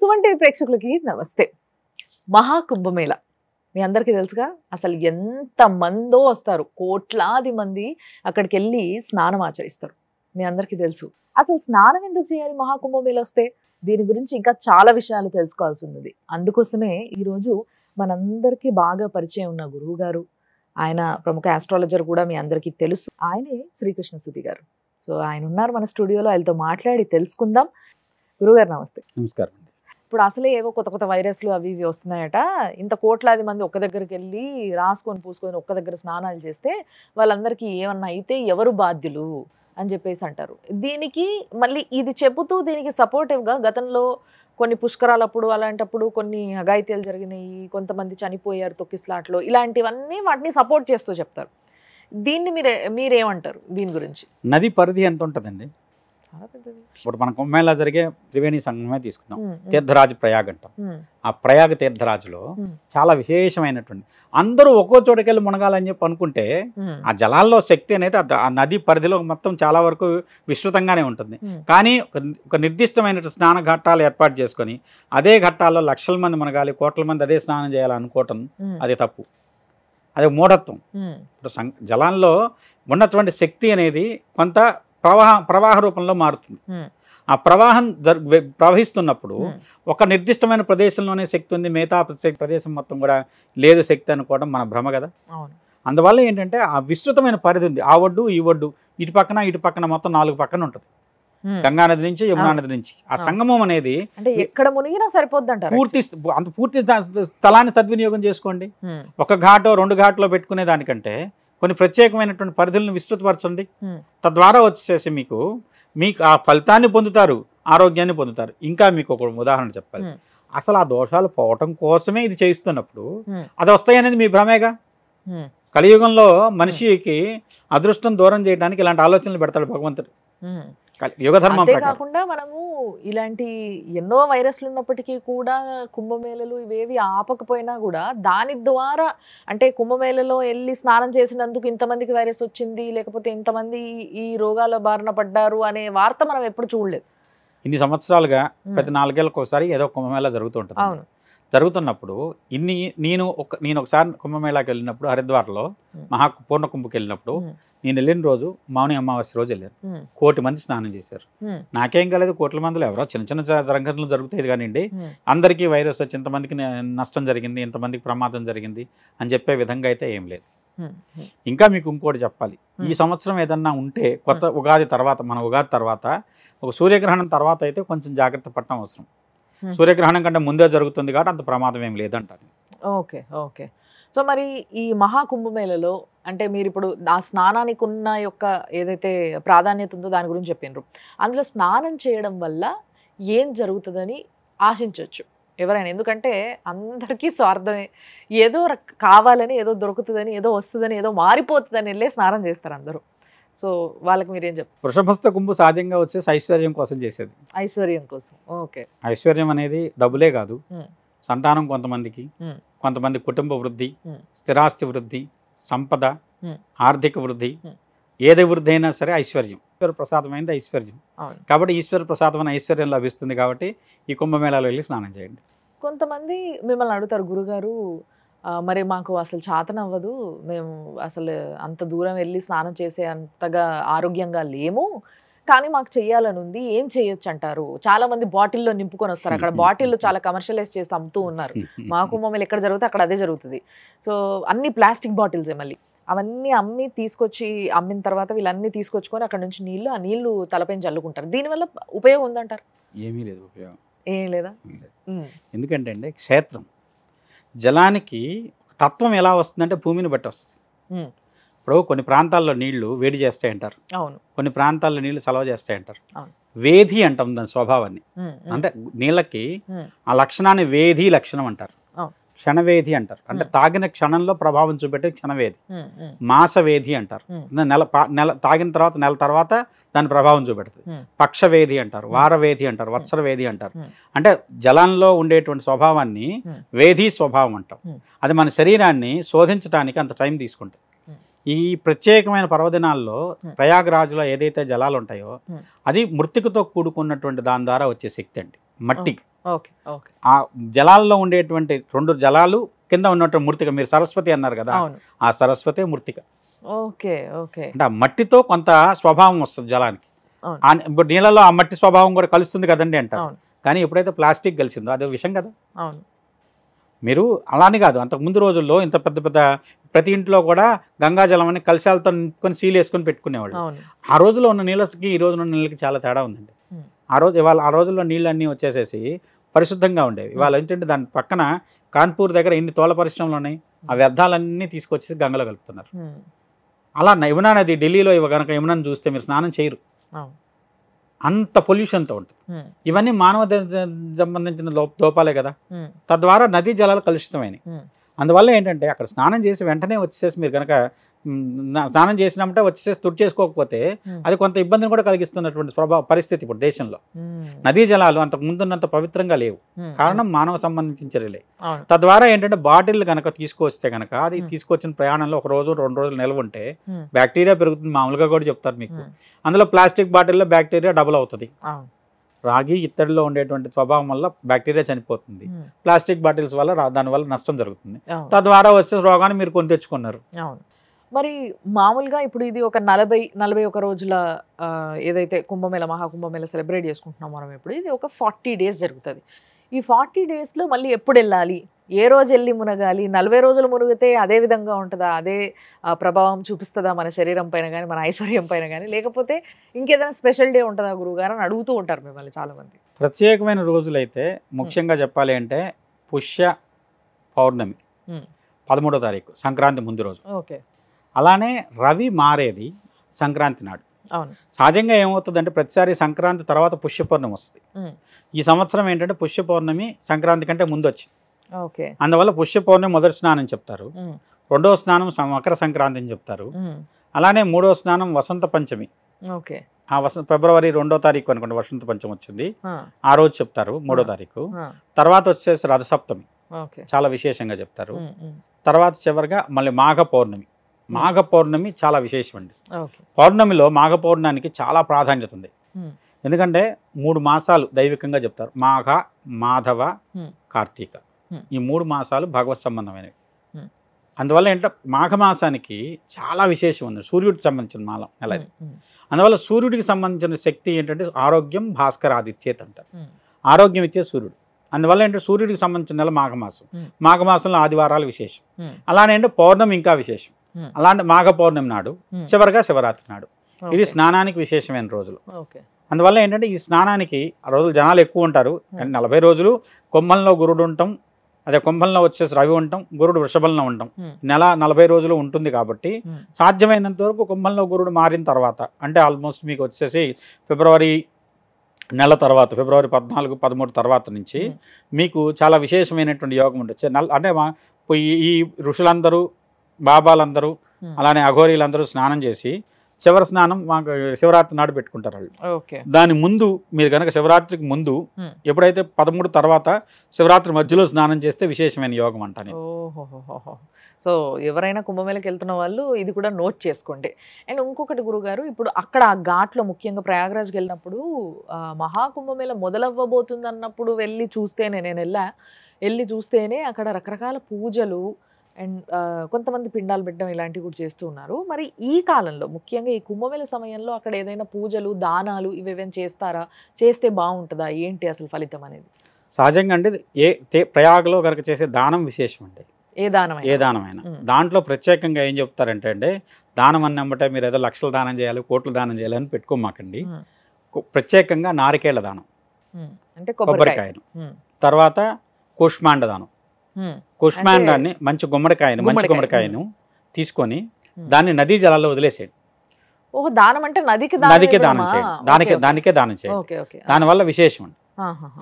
Suman TV ప్రేక్షకులకి నమస్తే. మహాకుంభమేళ మీ అందరికీ తెలుసుగా. అసలు ఎంత మందో వస్తారు, కోట్లాది మంది అక్కడికి వెళ్ళి స్నానం ఆచరిస్తారు. మీ అందరికీ తెలుసు. అసలు స్నానం ఎందుకు చేయాలి మహాకుంభమేళ వస్తే? దీని గురించి ఇంకా చాలా విషయాలు తెలుసుకోవాల్సి ఉంది. అందుకోసమే ఈరోజు మనందరికీ బాగా పరిచయం ఉన్న గురువు గారు, ఆయన ప్రముఖ ఆస్ట్రాలజర్ కూడా మీ అందరికీ తెలుసు. ఆయనే శ్రీకృష్ణ సుధి గారు. సో ఆయన ఉన్నారు మన స్టూడియోలో, ఆయనతో మాట్లాడి తెలుసుకుందాం. గురుగారు నమస్తే. నమస్కారం. ఇప్పుడు అసలే ఏవో కొత్త కొత్త వైరస్లు అవి ఇవి వస్తున్నాయట. ఇంత కోట్లాది మంది ఒక్క దగ్గరికి వెళ్ళి రాసుకొని పూసుకొని ఒక్క దగ్గర స్నానాలు చేస్తే వాళ్ళందరికీ ఏమన్నా అయితే ఎవరు బాధ్యులు అని చెప్పేసి అంటారు. దీనికి మళ్ళీ ఇది చెబుతూ దీనికి సపోర్టివ్గా గతంలో కొన్ని పుష్కరాలప్పుడు అలాంటప్పుడు కొన్ని అఘాయిత్యాలు జరిగినాయి, కొంతమంది చనిపోయారు తొక్కిస్లాట్లో, ఇలాంటివన్నీ వాటిని సపోర్ట్ చేస్తూ చెప్తారు. దీన్ని మీరేమంటారు దీని గురించి? నది పరిధి ఎంత ఉంటుందండి? ఇప్పుడు మన కుంభమేళా జరిగే త్రివేణి సంగమే తీసుకుందాం. తీర్థరాజు ప్రయాగ్ అంటాం. ఆ ప్రయాగ తీర్థరాజులో చాలా విశేషమైనటువంటి, అందరూ ఒక్కో చోటకెళ్ళి మునగాలని చెప్పి అనుకుంటే ఆ జలాల్లో శక్తి అనేది ఆ నది పరిధిలో మొత్తం చాలా వరకు విస్తృతంగానే ఉంటుంది. కానీ ఒక నిర్దిష్టమైన స్నాన ఘట్టాలు ఏర్పాటు చేసుకొని అదే ఘట్టాల్లో లక్షల మంది మునగాలి, కోట్ల మంది అదే స్నానం చేయాలనుకోవటం అది తప్పు, అది మూఢత్వం. ఇప్పుడు జలాల్లో ఉన్నటువంటి శక్తి అనేది కొంత ప్రవాహ రూపంలో మారుతుంది. ఆ ప్రవాహం ప్రవహిస్తున్నప్పుడు ఒక నిర్దిష్టమైన ప్రదేశంలోనే శక్తి ఉంది, మిగతా ప్రదేశం మొత్తం కూడా లేదు శక్తి అనుకోవడం మన భ్రమ కదా. అందువల్ల ఏంటంటే ఆ విస్తృతమైన పరిధి ఉంది. ఆ ఒడ్డు ఈ ఒడ్డు ఇటు పక్కన మొత్తం 4 పక్కన ఉంటుంది. గంగానది నుంచి యమునా నది నుంచి ఆ సంగమం అనేది ఎక్కడ మునిగినా సరిపోద్ది అంటారు. పూర్తి స్థలాన్ని సద్వినియోగం చేసుకోండి. ఒక ఘాటో 2 ఘాట్లో పెట్టుకునే దానికంటే కొన్ని ప్రత్యేకమైనటువంటి పరిధులను విస్తృతపరచండి. తద్వారా వచ్చేసి మీకు ఆ ఫలితాన్ని పొందుతారు, ఆరోగ్యాన్ని పొందుతారు. ఇంకా మీకు ఒక ఉదాహరణ చెప్పాలి. అసలు ఆ దోషాలు పోవటం కోసమే ఇది చేయిస్తున్నప్పుడు అది వస్తాయి అనేది మీ భ్రమేగా. కలియుగంలో మనిషికి అదృష్టం దూరం చేయడానికి ఇలాంటి ఆలోచనలు పెడతాడు భగవంతుడు. యుగధర్మం కాకుండా మనము ఇలాంటి ఎన్నో వైరస్లు ఉన్నప్పటికీ కూడా కుంభమేళలు ఇవేవి ఆపకపోయినా కూడా దాని ద్వారా అంటే కుంభమేళలో వెళ్ళి స్నానం చేసినందుకు ఇంతమందికి వైరస్ వచ్చింది, లేకపోతే ఇంతమంది ఈ రోగాల బారిన పడ్డారు అనే వార్త మనం ఎప్పుడు చూడలేదు. ఇన్ని సంవత్సరాలుగా ప్రతి 4 ఏళ్ళకి ఒకసారి ఏదో కుంభమేళ జరుగుతూ ఉంటుంది. అవును. జరుగుతున్నప్పుడు నేను ఒకసారి కుంభమేళాకి వెళ్ళినప్పుడు హరిద్వార్లో పూర్ణ కుంభకి వెళ్ళినప్పుడు నేను వెళ్ళిన రోజు మౌని అమావాస్య రోజు వెళ్ళాను. 1 కోటి మంది స్నానం చేశారు. నాకేం కాలేదు, కోట్ల మందిలో ఎవరో చిన్న చిన్న సంఘటనలు జరుగుతాయి కానివ్వండి, అందరికీ వైరస్ వచ్చి ఇంతమందికి నష్టం జరిగింది, ఇంతమందికి ప్రమాదం జరిగింది అని చెప్పే విధంగా అయితే ఏం లేదు. ఇంకా మీకు ఇంకోటి చెప్పాలి. ఈ సంవత్సరం ఏదన్నా ఉంటే కొత్త ఉగాది తర్వాత, మన ఉగాది తర్వాత ఒక సూర్యగ్రహణం తర్వాత అయితే కొంచెం జాగ్రత్త పడటం అవసరం. సూర్యగ్రహణం కంటే ముందే జరుగుతుంది కాబట్టి అంత ప్రమాదం ఏం లేదంటారు. Okay okay. సో మరి ఈ మహాకుంభమేళలో అంటే మీరు ఇప్పుడు ఆ స్నానానికి ఉన్న యొక్క ఏదైతే ప్రాధాన్యత ఉందో దాని గురించి చెప్పినారు. అందులో స్నానం చేయడం వల్ల ఏం జరుగుతుందని ఆశించవచ్చు ఎవరైనా? ఎందుకంటే అందరికీ స్వార్థమే, ఏదో కావాలని, ఏదో దొరుకుతుందని, ఏదో వస్తుందని, ఏదో మారిపోతుందని వెళ్ళే స్నానం చేస్తారు అందరూ. సో వాళ్ళకి మీరేం చెప్తారు? వృషభస్థ కుంభు సాధ్యంగా వచ్చేసి ఐశ్వర్యం కోసం చేసేది. ఐశ్వర్యం కోసం. ఓకే. ఐశ్వర్యం అనేది డబ్బులే కాదు, సంతానం కొంతమందికి, కొంతమంది కుటుంబ వృద్ధి, స్థిరాస్తి వృద్ధి, సంపద, ఆర్థిక వృద్ధి, ఏది వృద్ధి అయినా సరే ఐశ్వర్యం. ఈశ్వర ప్రసాదమైనది ఐశ్వర్యం. కాబట్టి ఈశ్వర ప్రసాదమైన ఐశ్వర్యం లభిస్తుంది. కాబట్టి ఈ కుంభమేళాలో వెళ్ళి స్నానం చేయండి. కొంతమంది మిమ్మల్ని అడుగుతారు, గురుగారు మరి మాకు అసలు చాతనవ్వదు, మేము అసలు అంత దూరం వెళ్ళి స్నానం చేసే అంతగా ఆరోగ్యంగా లేము, కానీ మాకు చెయ్యాలని ఉంది, ఏం చేయొచ్చు అంటారు? చాలా మంది బాటిల్లో నింపుకొని వస్తారు. అక్కడ బాటిల్లో చాలా కమర్షియలైజ్ చేసి అమ్ముతూ ఉన్నారు. మా కుంభమేళ ఎక్కడ జరిగితే అక్కడ అదే జరుగుతుంది. సో అన్ని ప్లాస్టిక్ బాటిల్సే, మళ్ళీ అవన్నీ అమ్మి తీసుకొచ్చి అమ్మిన తర్వాత వీళ్ళన్నీ తీసుకొచ్చుకొని అక్కడ నుంచి ఆ నీళ్లు తలపైన చల్లుకుంటారు. దీనివల్ల ఉపయోగం ఉందంటారు? ఏమీ లేదు ఉపయోగం. ఏం లేదా? ఎందుకంటే అండి, క్షేత్రం జలానికి తత్వం ఎలా వస్తుందంటే భూమిని బట్టి వస్తుంది. ఇప్పుడు కొన్ని ప్రాంతాల్లో నీళ్లు వేడి చేస్తాయి అంటారు, కొన్ని ప్రాంతాల్లో నీళ్లు చలవ చేస్తాయి అంటారు. వేధి అంటాం దాని స్వభావాన్ని. అంటే నీళ్ళకి ఆ లక్షణాన్ని వేధి లక్షణం అంటారు, క్షణవేధి అంటారు. అంటే తాగిన క్షణంలో ప్రభావం చూపెట్టే క్షణవేధి. మాసవేధి అంటారు, తాగిన తర్వాత నెల తర్వాత దాని ప్రభావం చూపెడుతుంది. పక్షవేధి అంటారు, వారవేధి అంటారు, వత్సరవేధి అంటారు. అంటే జలంలో ఉండేటువంటి స్వభావాన్ని వేధి స్వభావం అంటాం. అది మన శరీరాన్ని శోధించడానికి అంత టైం తీసుకుంటుంది. ఈ ప్రత్యేకమైన పర్వదినాల్లో ప్రయాగరాజులో ఏదైతే జలాలు ఉంటాయో అది మృత్తికతో కూడుకున్నటువంటి దాని ద్వారా వచ్చే శక్తి అండి. మట్టి ఓకే ఓకే ఆ జలాల్లో ఉండేటువంటి 2 జలాలు కింద ఉన్నటువంటి మృతిక, మీరు సరస్వతి అన్నారు కదా, అవును ఆ సరస్వతి మృతిక. ఓకే ఓకే అంటే ఆ మట్టితో కొంత స్వభావం వస్తుంది జలానికి. అవును ఇప్పుడు నీళ్ళలో ఆ మట్టి స్వభావం కూడా కలుస్తుంది కదండి అంటారు. అవును కానీ ఎప్పుడైతే ప్లాస్టిక్ కలిసిందో అదే విషయం కదా. అవును మీరు అలానే కాదు, అంతకు ముందు రోజుల్లో ఇంత పెద్ద పెద్ద ప్రతి ఇంట్లో కూడా గంగాజలం అని కలశాలతో నింపుకొని సీల్ వేసుకొని పెట్టుకునేవాళ్ళు. అవును ఆ రోజుల్లో ఉన్న నీళ్ళకి ఈ రోజున ఉన్న నీళ్ళకి చాలా తేడా ఉందండి. ఆ రోజుల్లో నీళ్ళన్నీ వచ్చేసేసి పరిశుద్ధంగా ఉండేవి. ఇవాళ ఏంటంటే దాని పక్కన కాన్పూర్ దగ్గర ఎన్ని తోల పరిశ్రమలు ఉన్నాయి, ఆ వ్యర్థాలన్నీ తీసుకొచ్చి గంగలో కలుపుతున్నారు. అలా యమునా నది, ఢిల్లీలో కనుక యమునాను చూస్తే మీరు స్నానం చేయరు, అంత పొల్యూషన్తో ఉంటుంది. ఇవన్నీ మానవ సంబంధించిన దోపాలే కదా. తద్వారా నదీ జలాలు కలుషితమైనవి. అందువల్ల ఏంటంటే అక్కడ స్నానం చేసి వెంటనే వచ్చేసి మీరు కనుక స్నానం చేసినప్పుడే వచ్చేసి తుడి చేసుకోకపోతే అది కొంత ఇబ్బందిని కూడా కలిగిస్తున్నటువంటి పరిస్థితి ఇప్పుడు దేశంలో. నదీ జలాలు అంతకు ముందున్నంత పవిత్రంగా లేవు, కారణం మానవ సంబంధించిన చర్యలే. తద్వారా ఏంటంటే బాటిల్ కనుక తీసుకొస్తే కనుక అది తీసుకొచ్చిన ప్రయాణంలో 1 రోజు 2 రోజులు నిల్వ ఉంటే బ్యాక్టీరియా పెరుగుతుంది, మామూలుగా కూడా చెప్తారు మీకు. అందులో ప్లాస్టిక్ బాటిల్లో బ్యాక్టీరియా డబుల్ అవుతుంది. రాగి ఇత్తడిలో ఉండేటువంటి స్వభావం వల్ల బ్యాక్టీరియా చనిపోతుంది, ప్లాస్టిక్ బాటిల్స్ వల్ల దానివల్ల నష్టం జరుగుతుంది. తద్వారా వచ్చే రోగాన్ని మీరు కొని తెచ్చుకున్నారు. మరి మామూలుగా ఇప్పుడు ఇది ఒక 40-41 రోజుల ఏదైతే కుంభమేళ మహాకుంభమేళ సెలబ్రేట్ చేసుకుంటున్నాం మనం, ఇప్పుడు ఇది ఒక 40 days జరుగుతుంది. ఈ 40 daysలో మళ్ళీ ఎప్పుడు వెళ్ళాలి, ఏ రోజు వెళ్ళి మునగాలి? 40 రోజులు మునిగితే అదే విధంగా ఉంటుందా, అదే ప్రభావం చూపిస్తుందా మన శరీరం పైన కానీ మన ఐశ్వర్యం పైన కానీ, లేకపోతే ఇంకేదైనా స్పెషల్ డే ఉంటుందా గురువుగారు అని అడుగుతూ ఉంటారు మిమ్మల్ని చాలామంది. ప్రత్యేకమైన రోజులైతే ముఖ్యంగా చెప్పాలి అంటే పుష్య పౌర్ణమి 13వ తారీఖు, సంక్రాంతి ముందు రోజు. ఓకే. అలానే రవి మారేది సంక్రాంతి నాడు. అవును. సహజంగా ఏమవుతుందంటే ప్రతిసారి సంక్రాంతి తర్వాత పుష్య పౌర్ణమి వస్తుంది. ఈ సంవత్సరం ఏంటంటే పుష్య పౌర్ణమి సంక్రాంతి కంటే ముందు వచ్చింది. ఓకే. అందువల్ల పుష్య పౌర్ణమి మొదటి స్నానం చెప్తారు, 2వ స్నానం మకర సంక్రాంతి అని చెప్తారు. అలానే 3వ స్నానం వసంత పంచమి. ఓకే. ఆ ఫిబ్రవరి 2వ తారీఖు అనుకోండి వసంత పంచమి వచ్చింది, ఆ రోజు చెప్తారు 3వ తారీఖు. తర్వాత వచ్చేసి రథసప్తమి, చాలా విశేషంగా చెప్తారు. తర్వాత చివరిగా మళ్ళీ మాఘ పౌర్ణమి. మాఘ పౌర్ణమి చాలా విశేషం అండి. పౌర్ణమిలో మాఘ పౌర్ణానికి చాలా ప్రాధాన్యత ఉంది. ఎందుకంటే 3 మాసాలు దైవికంగా చెప్తారు, మాఘ, మాధవ, కార్తీక. ఈ 3 మాసాలు భగవత్ సంబంధమైనవి. అందువల్ల ఏంటంటే మాఘమాసానికి చాలా విశేషం ఉంది, సూర్యుడికి సంబంధించిన నెల. అందువల్ల సూర్యుడికి సంబంధించిన శక్తి ఏంటంటే ఆరోగ్యం భాస్కర ఆదిత్యేత్ అంటారు, ఆరోగ్యం ఇచ్చే సూర్యుడు. అందువల్ల ఏంటంటే సూర్యుడికి సంబంధించిన నెల మాఘమాసం. మాఘమాసంలో ఆదివారాలు విశేషం. అలానే అంటే పౌర్ణమి ఇంకా విశేషం. అలాంటి మాఘ పౌర్ణమి నాడు చివరిగా శివరాత్రి నాడు. ఇది స్నానానికి విశేషమైన రోజులు. అందువల్ల ఏంటంటే ఈ స్నానానికి ఆ రోజులు జనాలు ఎక్కువ ఉంటారు. కానీ 40 రోజులు కుంభంలో గురుడు ఉంటాం, అదే కుంభంలో వచ్చేసి రవి ఉంటాం, గురుడు వృషభంలో ఉంటాం. నెల 40 రోజులు ఉంటుంది కాబట్టి సాధ్యమైనంత వరకు కుంభంలో గురుడు మారిన తర్వాత, అంటే ఆల్మోస్ట్ మీకు వచ్చేసి ఫిబ్రవరి నెల తర్వాత, ఫిబ్రవరి 14, 13 తర్వాత నుంచి మీకు చాలా విశేషమైనటువంటి యోగం ఉండొచ్చు. అంటే ఈ ఋషులందరూ, బాబాలందరూ, అలానే అఘోరీలందరూ స్నానం చేసి చివరి స్నానం మాకు శివరాత్రి నాడు పెట్టుకుంటారు వాళ్ళు. దాని ముందు మీరు కనుక శివరాత్రికి ముందు ఎప్పుడైతే 13 తర్వాత శివరాత్రి మధ్యలో స్నానం చేస్తే విశేషమైన యోగం అంటాను. సో ఎవరైనా కుంభమేళకి వెళ్తున్న వాళ్ళు ఇది కూడా నోట్ చేసుకోండి. అండ్ ఇంకొకటి గురుగారు, ఇప్పుడు అక్కడ ఆ ఘాట్లో ముఖ్యంగా ప్రయాగరాజ్కి వెళ్ళినప్పుడు మహాకుంభమేళ మొదలవ్వబోతుంది అన్నప్పుడు వెళ్ళి చూస్తేనే, నేను వెళ్ళి చూస్తేనే అక్కడ రకరకాల పూజలు అండ్ కొంతమంది పిండాలు పెట్టడం ఇలాంటివి కూడా చేస్తూ ఉన్నారు. మరి ఈ కాలంలో ముఖ్యంగా ఈ కుంభమేళ సమయంలో అక్కడ ఏదైనా పూజలు, దానాలు ఇవేమైనా చేస్తారా, చేస్తే బాగుంటుందా, ఏంటి అసలు ఫలితం అనేది? సహజంగా అంటే ప్రయాగలో కనుక చేసే దానం విశేషం అండి. ఏ దానమైనా దాంట్లో ప్రత్యేకంగా ఏం చెప్తారంటే అండి, దానం అన్నమాట మీరు ఏదో లక్షలు దానం చేయాలి, కోట్లు దానం చేయాలి అని పెట్టుకోమాకండి. ప్రత్యేకంగా నారికేళ్ల దానం, అంటే కొబ్బరికాయను, తర్వాత కుష్మాండ దానం. కుష్మాండాన్ని మంచి గుమ్మడికాయను తీసుకొని దాన్ని నదీ జలాల్లో వదిలేసేయండి. దానం అంటే నదికే దానం చేయండి, దానికే దానం చేయండి. దానివల్ల విశేషం అండి.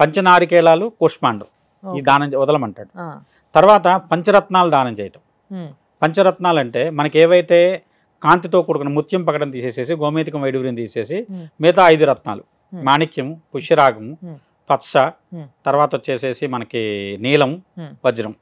పంచనారికేళాలు, కుష్మాండం ఈ దానం వదలమంటాడు. తర్వాత పంచరత్నాలు దానం చేయటం. పంచరత్నాలు అంటే మనకి ఏవైతే కాంతితో కూడుకున్న ముత్యం పకడం తీసేసేసి, గోమేతికం వైడూర్యం తీసేసి మిగతా 5 రత్నాలు, మాణిక్యము, పుష్యరాగము, పచ్చ, తర్వాత వచ్చేసేసి మనకి నీలం, వజ్రం,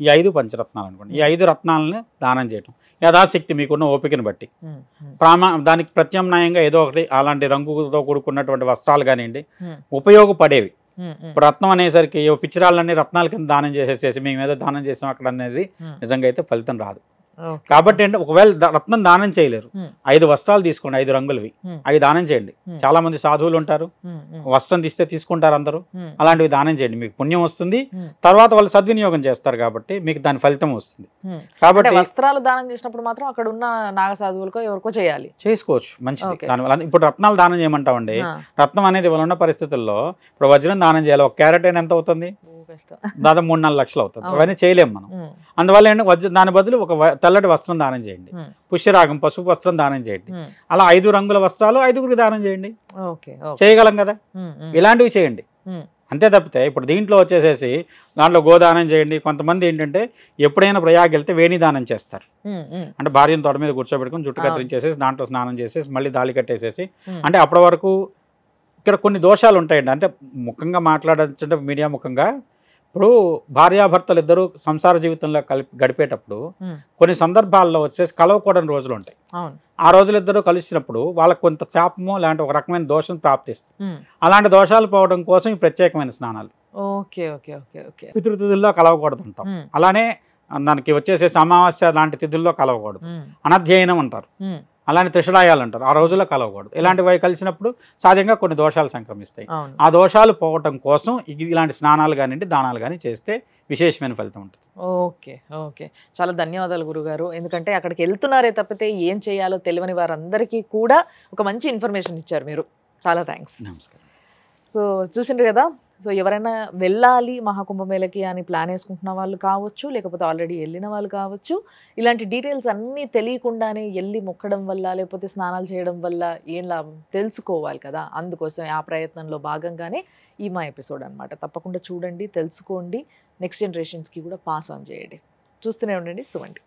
ఈ 5 పంచరత్నాలు అనుకోండి. ఈ 5 రత్నాలని దానం చేయటం యథాశక్తి మీకున్న ఓపికను బట్టి. దానికి ప్రత్యామ్నాయంగా ఏదో ఒకటి అలాంటి రంగుతో కూడుకున్నటువంటి వస్త్రాలు కానివ్వండి, ఉపయోగపడేవి ఇప్పుడు రత్నం అనేసరికి పిచ్చిరాళ్ళని రత్నాల కింద దానం చేసేసేసి మేము ఏదో దానం చేసాం అక్కడ అనేది నిజంగా అయితే ఫలితం రాదు. కాబట్టి అంటే ఒకవేళ రత్నం దానం చేయలేరు, 5 వస్త్రాలు తీసుకోండి, 5 రంగులవి, అవి దానం చేయండి. చాలా మంది సాధువులు ఉంటారు, వస్త్రం తీస్తే తీసుకుంటారు అందరూ, అలాంటివి దానం చేయండి, మీకు పుణ్యం వస్తుంది. తర్వాత వాళ్ళు సద్వినియోగం చేస్తారు కాబట్టి మీకు దాని ఫలితం వస్తుంది. కాబట్టి వస్త్రాలు దానం చేసినప్పుడు మాత్రం అక్కడ ఉన్న నాగ సాధువులకో ఎవరికో చేయాలి, చేసుకోవచ్చు, మంచిది. దానివల్ల ఇప్పుడు రత్నాలు దానం చేయమంటామండి, రత్నం అనేది ఇవాళ ఉన్న పరిస్థితుల్లో ఇప్పుడు వజ్రం దానం చేయాలి, ఒక క్యారెట్ అయినా ఎంత అవుతుంది, దాదాపు 3-4 లక్షలు అవుతుంది, అవన్నీ చేయలేము మనం. అందువల్ల ఏంటంటే దాని బదులు ఒక తెల్లటి వస్త్రం దానం చేయండి, పుష్యరాగం పసుపు వస్త్రం దానం చేయండి, అలా 5 రంగుల వస్త్రాలు 5గురికి దానం చేయండి, చేయగలం కదా, ఇలాంటివి చేయండి. అంతే తప్పితే ఇప్పుడు దీంట్లో వచ్చేసేసి దాంట్లో గోదానం చేయండి. కొంతమంది ఏంటంటే ఎప్పుడైనా ప్రయాగ వెళ్తే వేణి దానం చేస్తారు, అంటే భార్యను తోట మీద కూర్చోబెట్టుకుని జుట్టు కత్తిరించేసేసి దాంట్లో స్నానం చేసేసి మళ్ళీ దాలి కట్టేసేసి, అంటే అప్పటి వరకు ఇక్కడ కొన్ని దోషాలు ఉంటాయండి. అంటే ముఖంగా మాట్లాడాలంటే మీడియా ముఖంగా ఇప్పుడు భార్యాభర్తలు ఇద్దరు సంసార జీవితంలో గడిపేటప్పుడు కొన్ని సందర్భాల్లో వచ్చేసి కలవకూడని రోజులు ఉంటాయి. ఆ రోజులు ఇద్దరు కలిసినప్పుడు వాళ్ళకి కొంత శాపమో లాంటి ఒక రకమైన దోషం ప్రాప్తిస్తుంది. అలాంటి దోషాలు పోవడం కోసం ఈ ప్రత్యేకమైన స్నానాలు. పితృతిథుల్లో కలవకూడదు అంటాం, అలానే దానికి వచ్చేసేసి అమావాస్య లాంటి తిథుల్లో కలవకూడదు, అనధ్యయనం అంటారు, అలాంటి త్రిషడాయాలు అంటారు, ఆ రోజుల్లో కలవకూడదు. ఇలాంటివి కలిసినప్పుడు సహజంగా కొన్ని దోషాలు సంక్రమిస్తాయి. ఆ దోషాలు పోవటం కోసం ఇలాంటి స్నానాలు కానివ్వండి, దానాలు కానీ చేస్తే విశేషమైన ఫలితం ఉంటుంది. ఓకే ఓకే, చాలా ధన్యవాదాలు గురుగారు. ఎందుకంటే అక్కడికి వెళ్తున్నారే తప్పితే ఏం చేయాలో తెలియని వారందరికీ కూడా ఒక మంచి ఇన్ఫర్మేషన్ ఇచ్చారు మీరు. చాలా థ్యాంక్స్. నమస్కారం. సో చూసిండ్రు కదా, సో ఎవరైనా వెళ్ళాలి మహాకుంభమేళకి అని ప్లాన్ వేసుకుంటున్న వాళ్ళు కావచ్చు, లేకపోతే ఆల్రెడీ వెళ్ళిన వాళ్ళు కావచ్చు, ఇలాంటి డీటెయిల్స్ అన్నీ తెలియకుండానే వెళ్ళి మొక్కడం వల్ల లేకపోతే స్నానాలు చేయడం వల్ల ఏం లాభం తెలుసుకోవాలి కదా, అందుకోసం ఆ ప్రయత్నంలో భాగంగానే ఈ మా ఎపిసోడ్ అనమాట. తప్పకుండా చూడండి, తెలుసుకోండి, నెక్స్ట్ జనరేషన్స్కి కూడా పాస్ ఆన్ చేయండి. చూస్తూనే ఉండండి సుమన్ టీవీ.